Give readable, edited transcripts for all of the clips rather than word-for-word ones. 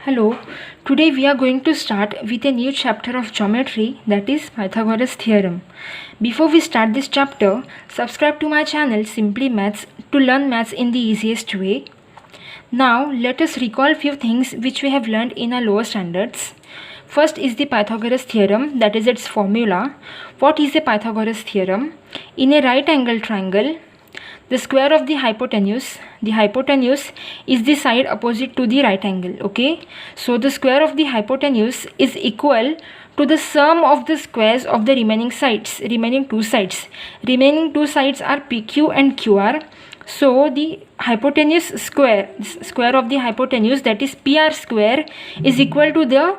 Hello, today we are going to start with a new chapter of geometry, that is Pythagoras theorem. Before we start this chapter, subscribe to my channel Simply Maths to learn maths in the easiest way. Now let us recall few things which we have learned in our lower standards. First is the Pythagoras theorem, that is its formula. What is the Pythagoras theorem? In a right angle triangle, the square of the hypotenuse is the side opposite to the right angle. Okay, so the square of the hypotenuse is equal to the sum of the squares of the remaining two sides. Remaining two sides are PQ and QR. So the hypotenuse square of the hypotenuse, that is PR square, is equal to the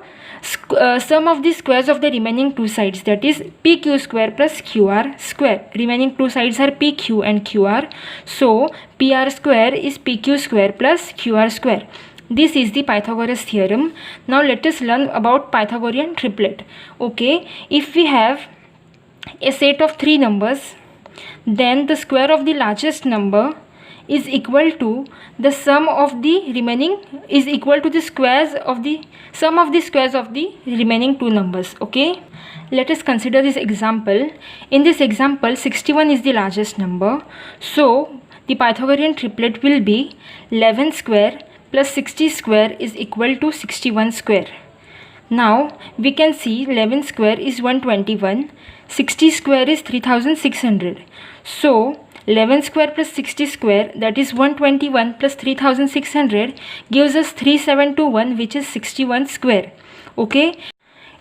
sum of the squares of the remaining two sides, that is PQ square plus QR square. Remaining two sides are PQ and QR, so PR square is PQ square plus QR square. This is the Pythagoras theorem. Now let us learn about Pythagorean triplet. Okay, if we have a set of three numbers, then the square of the largest number is equal to the sum of the remaining is equal to the squares of the sum of the squares of the remaining two numbers. Okay, let us consider this example. In this example, 61 is the largest number, so the Pythagorean triplet will be 11 square plus 60 square is equal to 61 square. Now we can see 11 square is 121, 60 square is 3600. So 11 square plus 60 square, that is 121 plus 3600, gives us 3721, which is 61 square. Okay,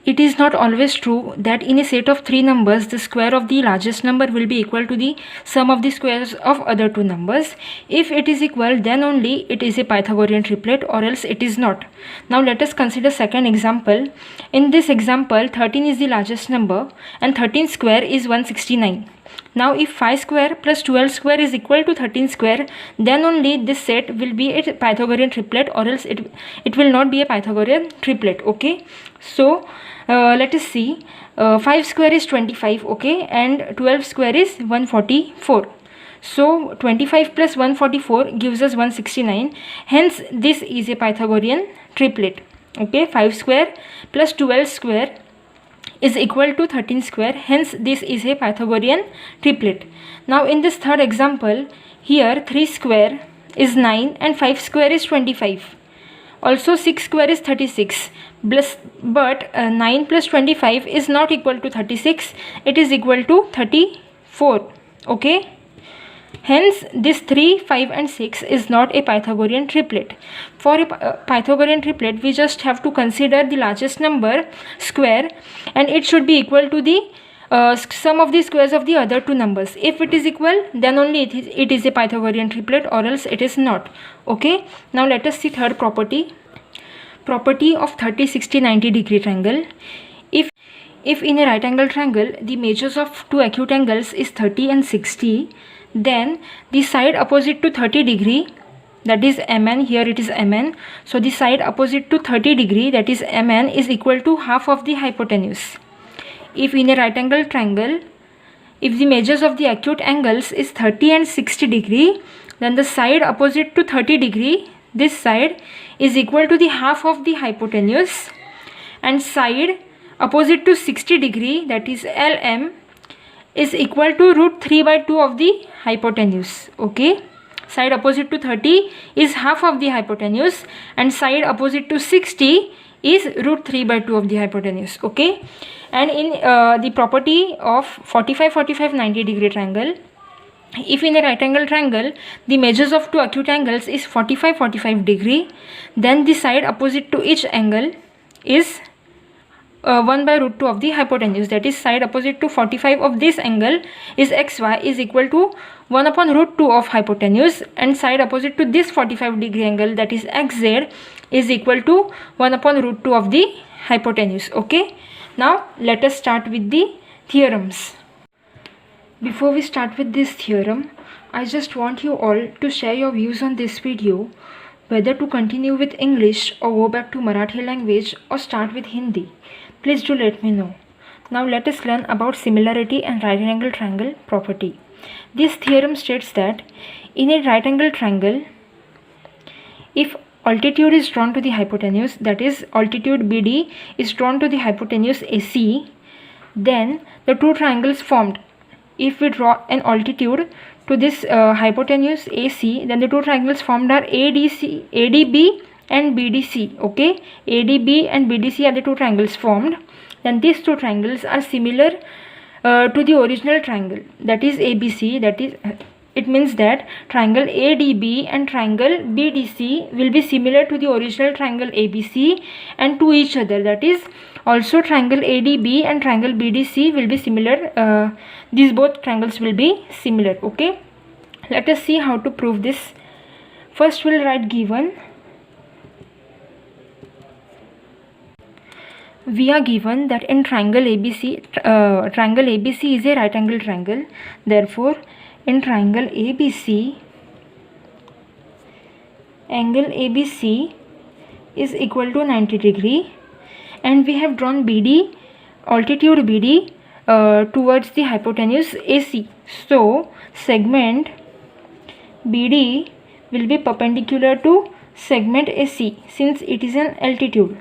it is not always true that in a set of three numbers the square of the largest number will be equal to the sum of the squares of other two numbers. If it is equal, then only it is a Pythagorean triplet, or else it is not. Now let us consider second example. In this example, 13 is the largest number and 13 square is 169. Now if 5 square plus 12 square is equal to 13 square, then only this set will be a Pythagorean triplet, or else it will not be a Pythagorean triplet. Okay, so let us see. 5 square is 25, okay, and 12 square is 144. So 25 plus 144 gives us 169. Hence this is a Pythagorean triplet. Okay, 5 square plus 12 square is equal to 13 square, hence this is a Pythagorean triplet. Now in this third example, here 3 square is 9 and 5 square is 25. Also 6 square is 36, but 9 plus 25 is not equal to 36, it is equal to 34. Okay, hence this 3, 5 and 6 is not a Pythagorean triplet. For a Pythagorean triplet, we just have to consider the largest number square, and it should be equal to the sum of the squares of the other two numbers. If it is equal, then only it is a Pythagorean triplet, or else it is not. Okay, now let us see third property. Property of 30, 60, 90 degree triangle. If in a right angle triangle the measures of two acute angles is 30 and 60, then the side opposite to 30 degree, that is MN, here it is MN, so the side opposite to 30 degree, that is MN, is equal to half of the hypotenuse. If in a right angle triangle, if the measures of the acute angles is 30 and 60 degree, then the side opposite to 30 degree, this side, is equal to the half of the hypotenuse, and side opposite to 60 degree, that is LM, is equal to root 3 by 2 of the hypotenuse. Okay, side opposite to 30 is half of the hypotenuse, and side opposite to 60 is root 3 by 2 of the hypotenuse. Okay, and in the property of 45, 45, 90 degree triangle, if in a right angle triangle the measures of two acute angles is 45, 45 degree, then the side opposite to each angle is 1 by root 2 of the hypotenuse, that is side opposite to 45 of this angle is xy, is equal to 1 upon root 2 of hypotenuse, and side opposite to this 45 degree angle, that is xz, is equal to 1 upon root 2 of the hypotenuse. Okay, now let us start with the theorems. Before we start with this theorem, I just want you all to share your views on this video, whether to continue with English or go back to Marathi language or start with Hindi. Please do let me know. Now let us learn about similarity and right angle triangle property. This theorem states that in a right angle triangle, if altitude is drawn to the hypotenuse, that is altitude BD is drawn to the hypotenuse AC, then the two triangles formed. If we draw an altitude to this hypotenuse AC, then the two triangles formed are ADB and BDC. Okay, ADB and BDC are the two triangles formed. Then these two triangles are similar to the original triangle, that is ABC. That is, it means that triangle ADB and triangle BDC will be similar to the original triangle ABC and to each other. That is, also triangle ADB and triangle BDC will be similar. These both triangles will be similar. Okay, let us see how to prove this. First we'll write given. We are given that in triangle ABC is a right angle triangle. Therefore, in triangle ABC, angle ABC is equal to 90 degree, and we have drawn BD, altitude BD towards the hypotenuse AC. So, segment BD will be perpendicular to segment AC since it is an altitude.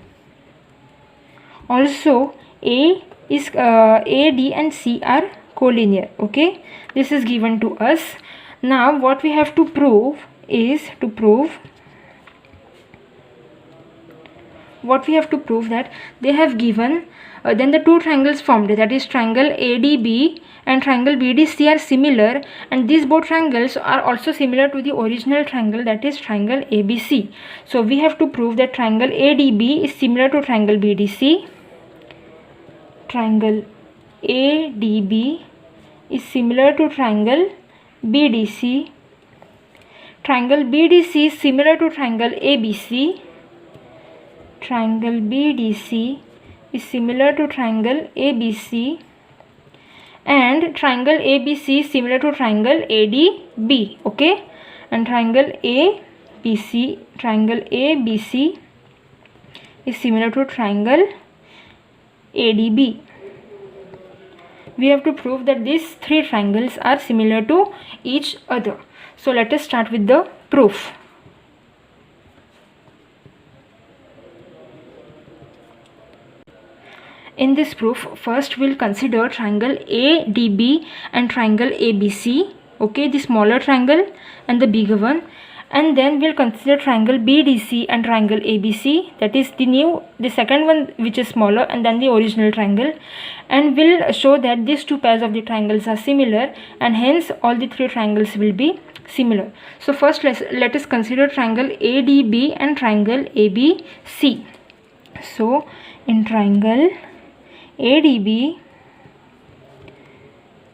Also, A, D and C are collinear. Okay, this is given to us. Now what we have to prove is that they have given then the two triangles formed, that is triangle ADB and triangle BDC are similar, and these both triangles are also similar to the original triangle, that is triangle ABC. So we have to prove that triangle ADB is similar to triangle BDC. Triangle ADB is similar to triangle BDC. Triangle BDC is similar to triangle ABC. Triangle BDC is similar to triangle ABC. And triangle ABC is similar to triangle ADB. Okay, and triangle ABC is similar to triangle ADB. We have to prove that these three triangles are similar to each other. So let us start with the proof. In this proof, first we'll consider triangle ADB and triangle ABC. Okay, the smaller triangle and the bigger one. And then we'll consider triangle BDC and triangle ABC, that is the second one which is smaller, and then the original triangle. And we'll show that these two pairs of the triangles are similar, and hence all the three triangles will be similar. So first let us consider triangle ADB and triangle ABC. So in triangle ADB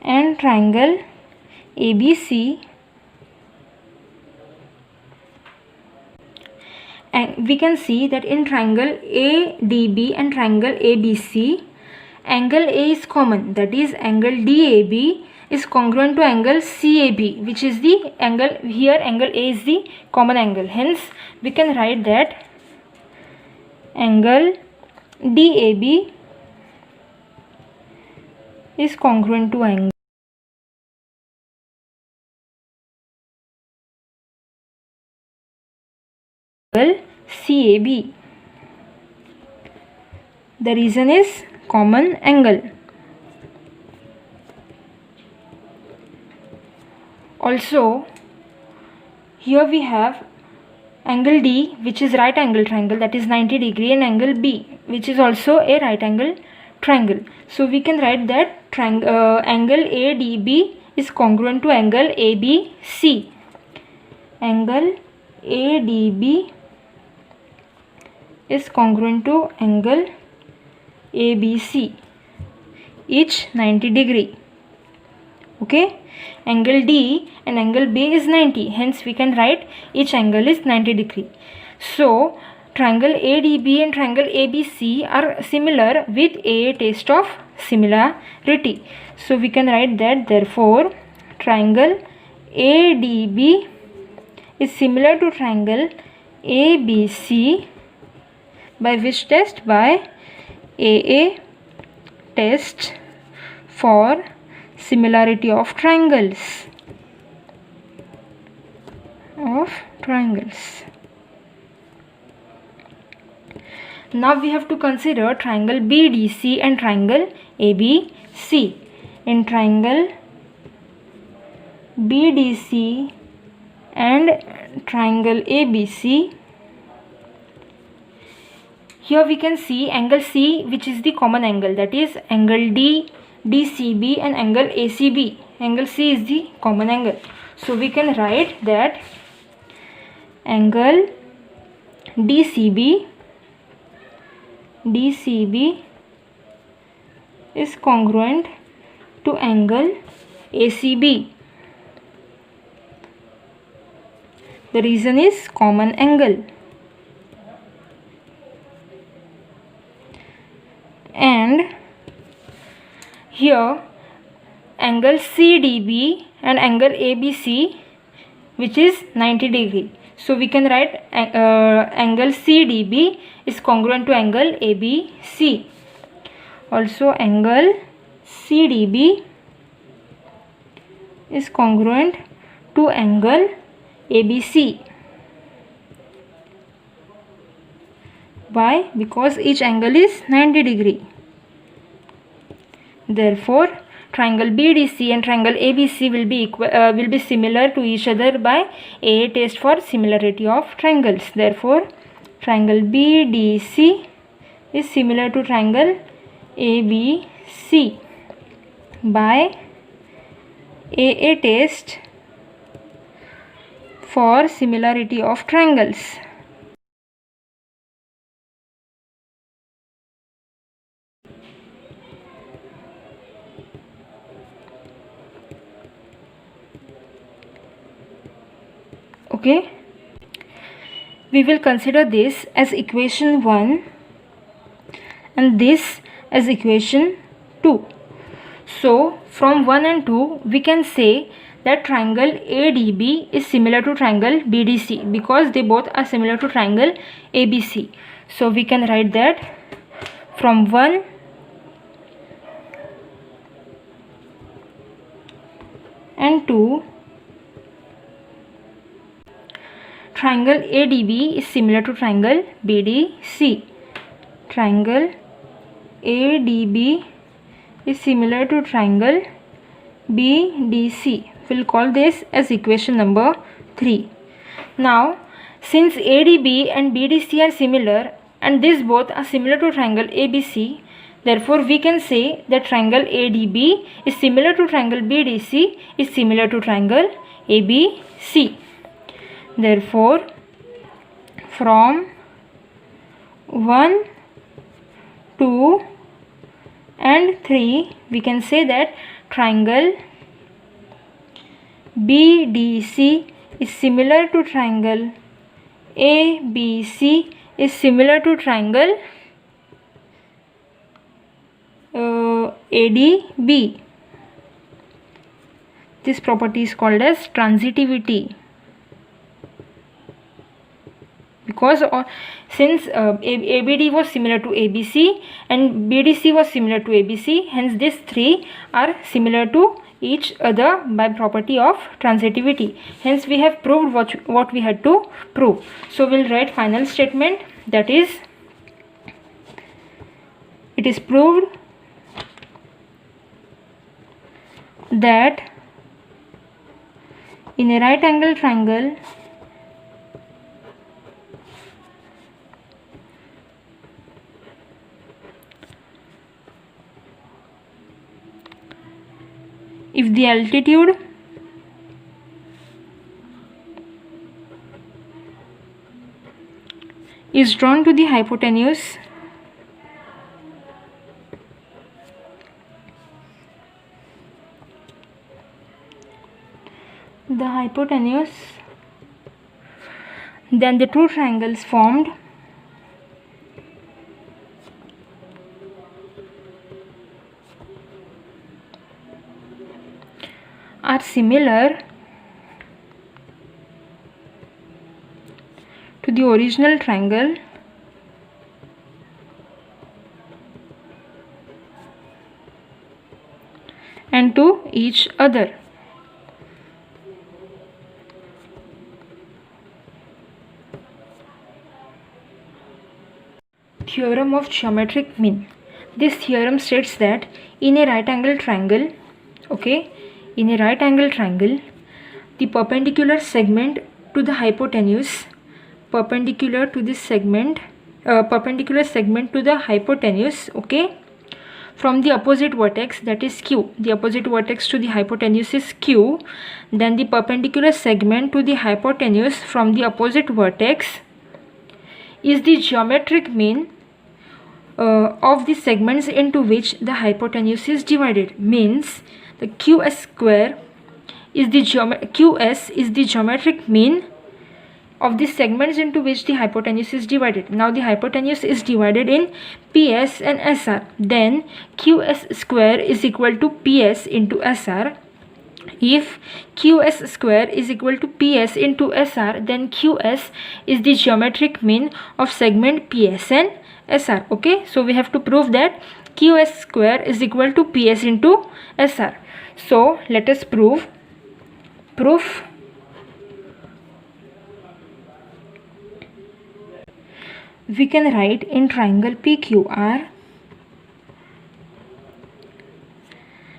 and triangle ABC, and we can see that in triangle ADB and triangle ABC, angle A is common, that is angle DAB is congruent to angle CAB, which is the angle here. Angle A is the common angle, hence we can write that angle DAB is congruent to angle CAB. The reason is common angle. Also, here we have angle D, which is right angle triangle, that is 90 degree, and angle B, which is also a right angle triangle. So we can write that angle ADB is congruent to angle ABC. Angle ADB is congruent to angle ABC, each 90 degree. Okay, angle D and angle B is 90, hence we can write each angle is 90 degree. So triangle ADB and triangle ABC are similar with a taste of similarity. So we can write that therefore triangle ADB is similar to triangle ABC by which test? By AA test for similarity of triangles. Now we have to consider triangle BDC and triangle ABC. In triangle BDC and triangle ABC, here we can see angle C, which is the common angle, that is angle DCB and angle ACB. Angle C is the common angle. So we can write that angle DCB is congruent to angle ACB. The reason is common angle. And here angle CDB and angle ABC, which is 90 degree. So we can write angle CDB is congruent to angle ABC. Also angle CDB is congruent to angle ABC. Why? Because each angle is 90 degree. Therefore, triangle BDC and triangle ABC will be similar to each other by AA test for similarity of triangles. Therefore, triangle BDC is similar to triangle ABC by AA test for similarity of triangles. Okay, we will consider this as equation 1 and this as equation 2. So from 1 and 2 we can say that triangle ADB is similar to triangle BDC because they both are similar to triangle ABC. So we can write that from 1 and 2, triangle ADB is similar to triangle BDC. Triangle ADB is similar to triangle BDC. We'll call this as equation number 3. Now, since ADB and BDC are similar and these both are similar to triangle ABC, therefore we can say that triangle ADB is similar to triangle BDC is similar to triangle ABC. Therefore, from 1, 2 and 3 we can say that triangle BDC is similar to triangle ABC is similar to triangle ADB. This property is called as transitivity. Because since ABD was similar to ABC and BDC was similar to ABC, hence these three are similar to each other by property of transitivity. Hence we have proved what we had to prove. So we'll write final statement, that is, it is proved that in a right angle triangle if the altitude is drawn to the hypotenuse, then the two triangles formed are similar to the original triangle and to each other. Theorem of geometric mean. This theorem states that in a right angle triangle, in a right angle triangle, the perpendicular segment to the hypotenuse, perpendicular segment to the hypotenuse, from the opposite vertex, that is q. The opposite vertex to the hypotenuse is q. Then the perpendicular segment to the hypotenuse from the opposite vertex is the geometric mean of the segments into which the hypotenuse is divided. Means the qs square is the qs is the geometric mean of the segments into which the hypotenuse is divided. Now the hypotenuse is divided in PS and SR. Then QS square is equal to PS into SR. If QS square is equal to PS into SR, then QS is the geometric mean of segment PS and SR. Okay, so we have to prove that QS square is equal to PS into SR. So let us prove. We can write in triangle PQR,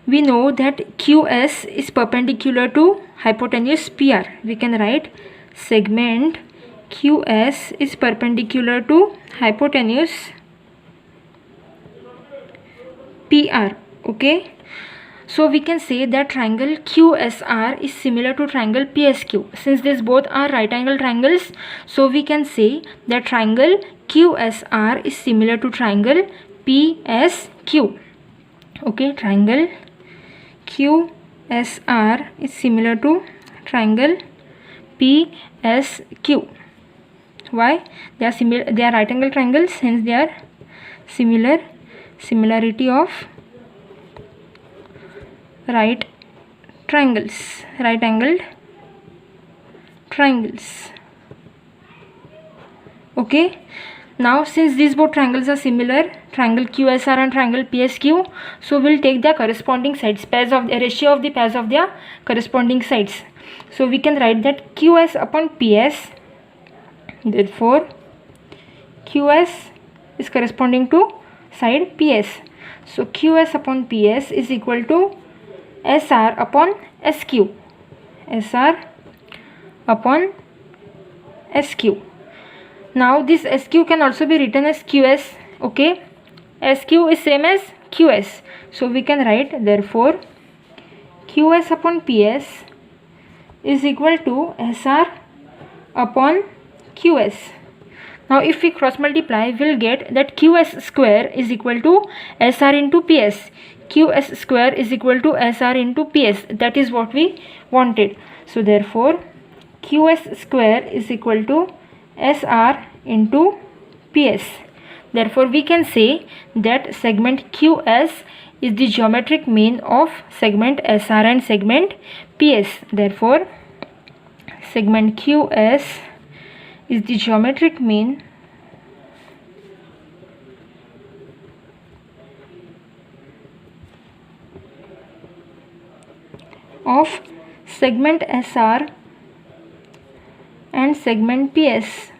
we know that QS is perpendicular to hypotenuse PR. We can write segment QS is perpendicular to hypotenuse PR. Okay, so we can say that triangle QSR is similar to triangle PSQ. Since these both are right angle triangles, so we can say that triangle QSR is similar to triangle PSQ. Okay, triangle QSR is similar to triangle PSQ. Why? They are similar. They are right angle triangles, hence they are similarity of right angled triangles. Okay, now since these both triangles are similar, triangle QSR and triangle PSQ, so we'll take their corresponding sides, ratio of the pairs of their corresponding sides. So we can write that QS upon PS, therefore QS is corresponding to side PS. So QS upon PS is equal to SR upon SQ. SR upon SQ. Now this SQ can also be written as QS. Okay, SQ is same as QS. So we can write therefore QS upon PS is equal to SR upon QS. Now if we cross multiply, we'll get that QS square is equal to SR into PS. QS square is equal to SR into PS. That is what we wanted. So therefore QS square is equal to SR into PS. Therefore we can say that segment QS is the geometric mean of segment SR and segment PS. Therefore segment QS is the geometric mean of segment SR and segment PS.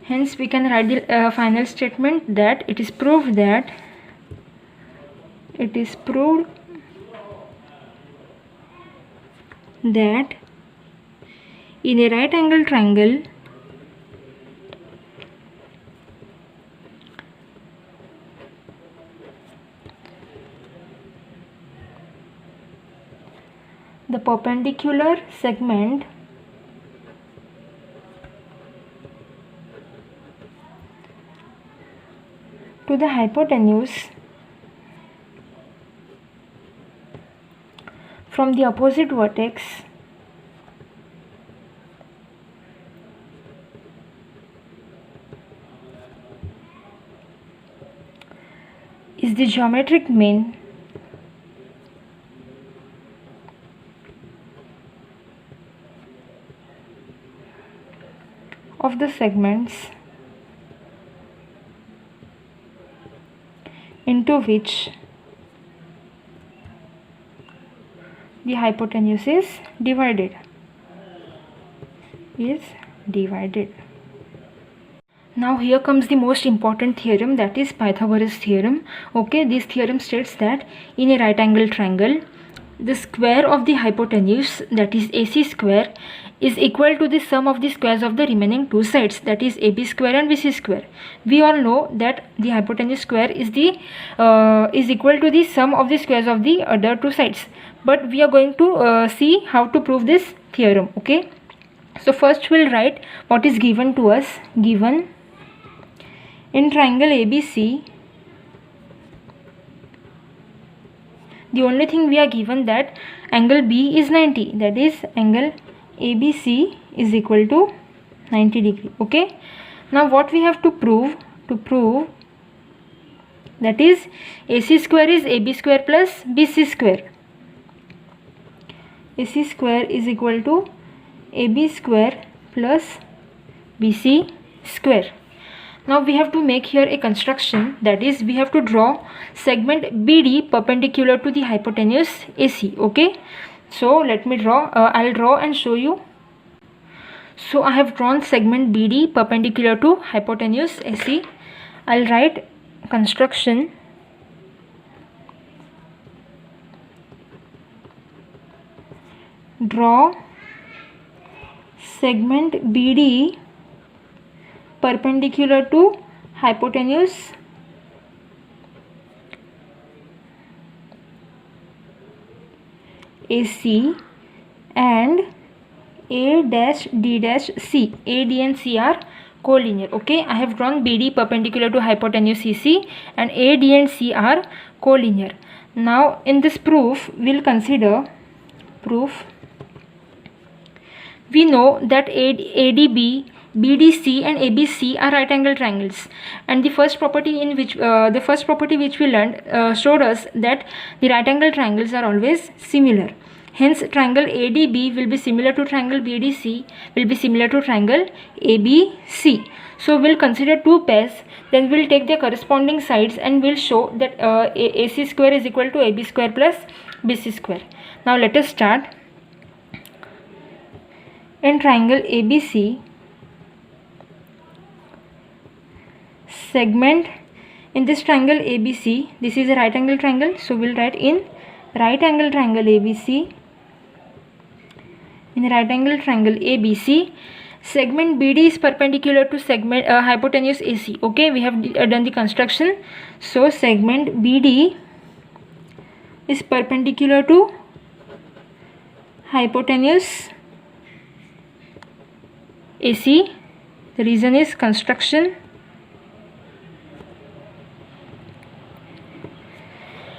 Hence we can write the final statement that it is proved that in a right angle triangle the perpendicular segment to the hypotenuse from the opposite vertex is the geometric mean of the segments into which the hypotenuse is divided. Now here comes the most important theorem, that is Pythagoras theorem. Okay, this theorem states that in a right angle triangle, the square of the hypotenuse, that is AC square, is equal to the sum of the squares of the remaining two sides, that is AB square and BC square. We all know that the hypotenuse square is equal to the sum of the squares of the other two sides. But we are going to see how to prove this theorem. Okay, so first we'll write what is given to us. Given in triangle ABC, the only thing we are given that angle B is 90, that is angle ABC is equal to 90 degree. Okay, now what we have to prove? That is AC square is AB square plus BC square. AC square is equal to AB square plus BC square. Now we have to make here a construction, that is we have to draw segment BD perpendicular to the hypotenuse AC. Okay, so let me draw. I'll draw and show you. So I have drawn segment BD perpendicular to hypotenuse AC. I'll write construction. Draw segment BD perpendicular to hypotenuse AC and A dash D dash C. A, D and C are collinear. Okay, I have drawn BD perpendicular to hypotenuse AC and A, D and C are collinear. Now in this proof we'll consider proof. We know that ADB, BDC and ABC are right angle triangles, and the first property which we learned showed us that the right angle triangles are always similar. Hence triangle ADB will be similar to triangle BDC, will be similar to triangle ABC. So we'll consider two pairs, then we'll take their corresponding sides and we'll show that AC square is equal to AB square plus BC square. Now let us start. In triangle ABC, segment in this triangle ABC, this is a right angle triangle, so we'll write in right angle triangle ABC. In right angle triangle ABC, segment BD is perpendicular to segment hypotenuse AC. Okay, we have done the construction. So segment BD is perpendicular to hypotenuse AC. The reason is construction.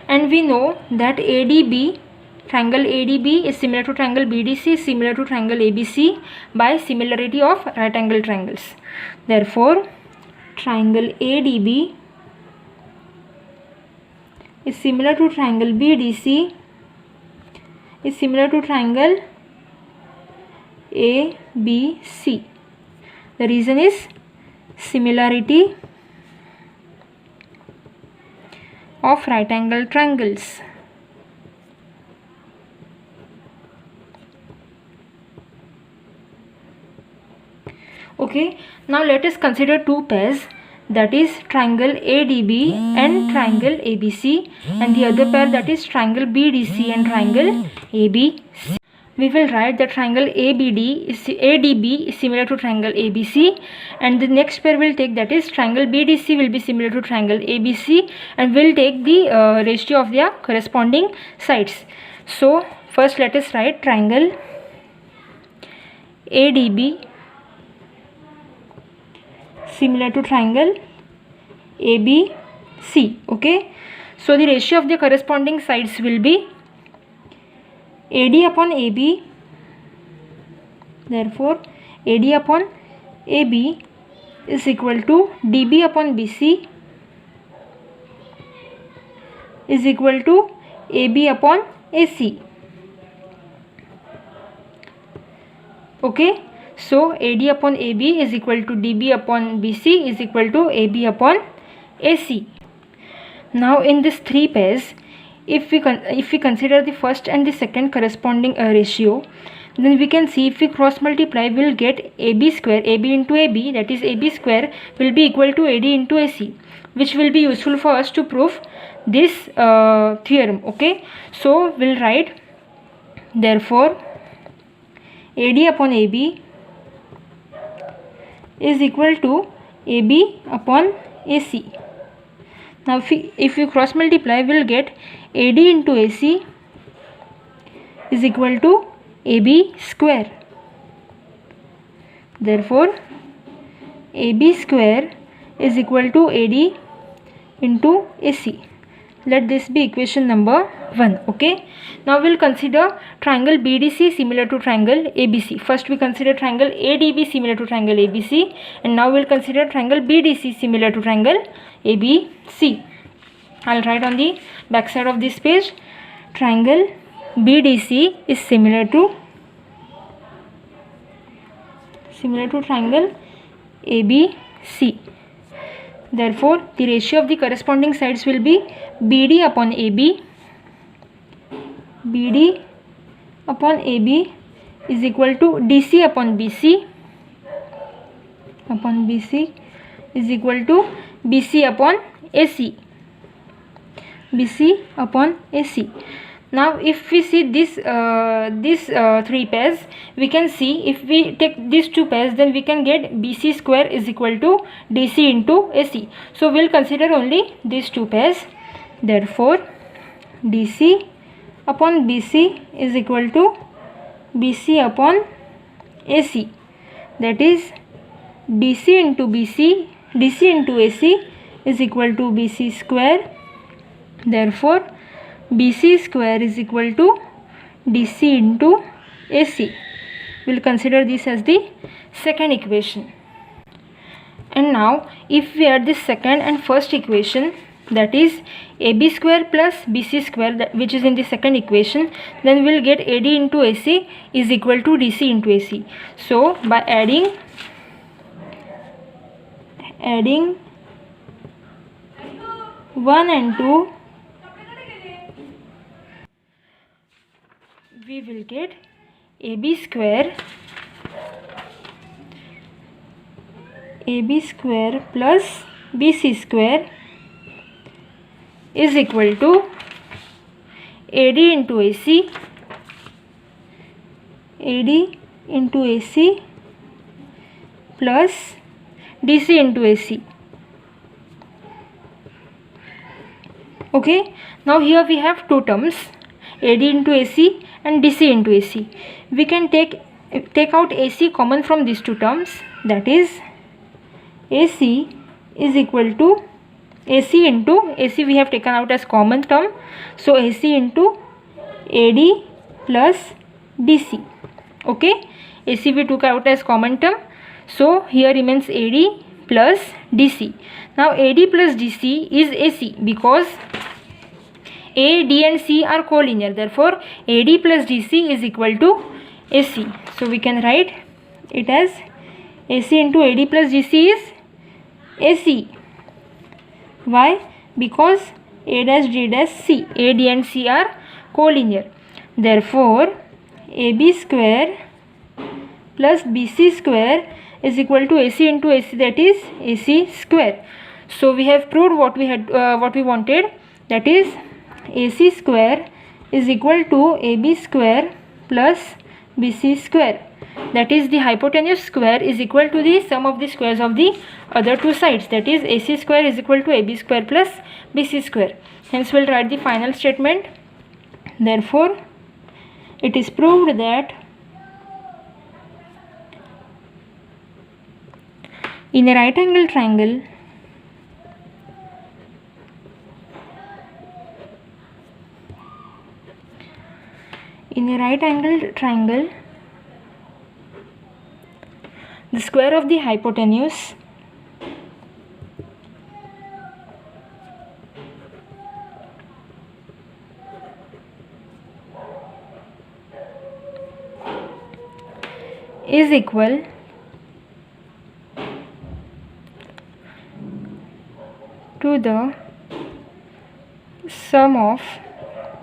And we know that ADB, triangle ADB is similar to triangle BDC, similar to triangle ABC by similarity of right angle triangles. Therefore, triangle ADB is similar to triangle BDC is similar to triangle ABC. The reason is similarity of right angle triangles. Okay, now let us consider two pairs, that is triangle ADB and triangle ABC, and the other pair, that is triangle BDC and triangle ABC. We will write that triangle ADB is similar to triangle ABC, and the next pair we'll take, that is triangle BDC will be similar to triangle ABC, and we'll take the ratio of their corresponding sides. So first let us write triangle ADB similar to triangle ABC. Okay, so the ratio of the corresponding sides will be AD upon AB. Therefore AD upon AB is equal to DB upon BC is equal to AB upon AC. Okay, so AD upon AB is equal to DB upon BC is equal to AB upon AC. Now in these three pairs, if we consider the first and the second corresponding ratio, then we can see if we cross multiply, we will get AB square, AB into AB, that is AB square will be equal to AD into AC, which will be useful for us to prove this theorem. Okay, so we'll write, therefore AD upon AB is equal to AB upon AC. Now if you cross multiply, we will get AD into AC is equal to AB square. Therefore AB square is equal to AD into AC. Let this be equation number 1. Okay, now we'll consider triangle BDC similar to triangle ABC. First we consider triangle ADB similar to triangle ABC, and now we'll consider triangle BDC similar to triangle ABC. I'll write on the back side of this page, triangle BDC is similar to triangle ABC. Therefore the ratio of the corresponding sides will be BD upon AB. BD upon AB is equal to DC upon BC is equal to BC upon AC. BC upon AC. Now if we see this three pairs, we can see if we take these two pairs, then we can get BC square is equal to DC into AC. So we'll consider only these two pairs. Therefore DC upon BC is equal to BC upon AC, that is DC into BC, DC into AC is equal to BC square. Therefore BC square is equal to DC into AC. We'll consider this as the second equation. And now if we add this second and first equation, that is AB square plus BC square, which is in the second equation, then we'll get AD into AC is equal to DC into AC. So by adding 1 and 2, we will get AB square plus BC square is equal to AD into AC plus DC into AC. Okay, now here we have two terms, AD into AC and DC into AC. We can take out AC common from these two terms, that is AC is equal to AC into AC we have taken out as common term, so AC into AD plus DC. Okay, AC we took out as common term, so here remains AD plus DC. Now AD plus DC is AC because A, D and C are collinear. Therefore AD plus DC is equal to AC. So we can write it as AC into AD plus DC is AC. Why? Because A dash D dash C, A, D and C are collinear. Therefore AB square plus BC square is equal to AC into AC, that is AC square. So we have proved what we wanted, that is AC square is equal to AB square plus BC square, that is the hypotenuse square is equal to the sum of the squares of the other two sides, that is AC square is equal to AB square plus BC square. Hence we'll write the final statement. Therefore it is proved that in a right angle triangle the square of the hypotenuse is equal to the sum of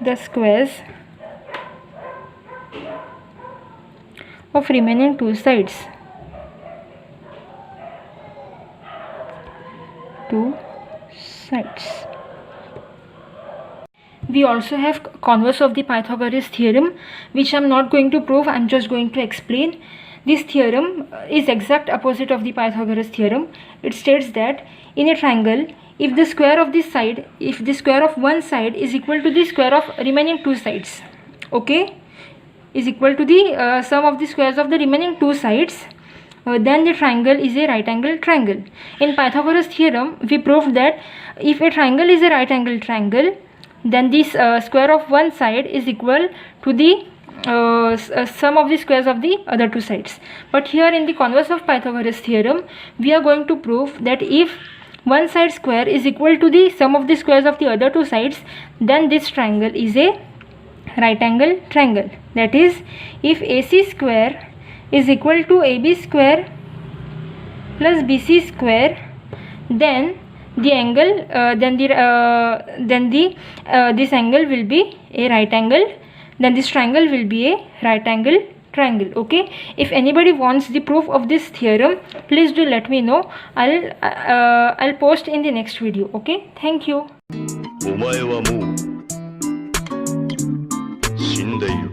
the squares of remaining two sides. We also have converse of the Pythagoras theorem, which I am not going to prove, I am just going to explain. This theorem is exact opposite of the Pythagoras theorem. It states that in a triangle, if the square of one side is equal to the square of remaining two sides, okay, is equal to the sum of the squares of the remaining two sides, then the triangle is a right angle triangle. In Pythagoras theorem, we proved that if a triangle is a right angle triangle, then this square of one side is equal to the sum of the squares of the other two sides. But here in the converse of Pythagoras theorem, we are going to prove that if one side square is equal to the sum of the squares of the other two sides, then this triangle is a right angle triangle. That is, if AC square is equal to AB square plus BC square, then the angle this angle will be a right angle, then this triangle will be a right angle triangle. Okay, if anybody wants the proof of this theorem, please do let me know. I'll post in the next video. Okay, thank you. お前はもう死んでいる。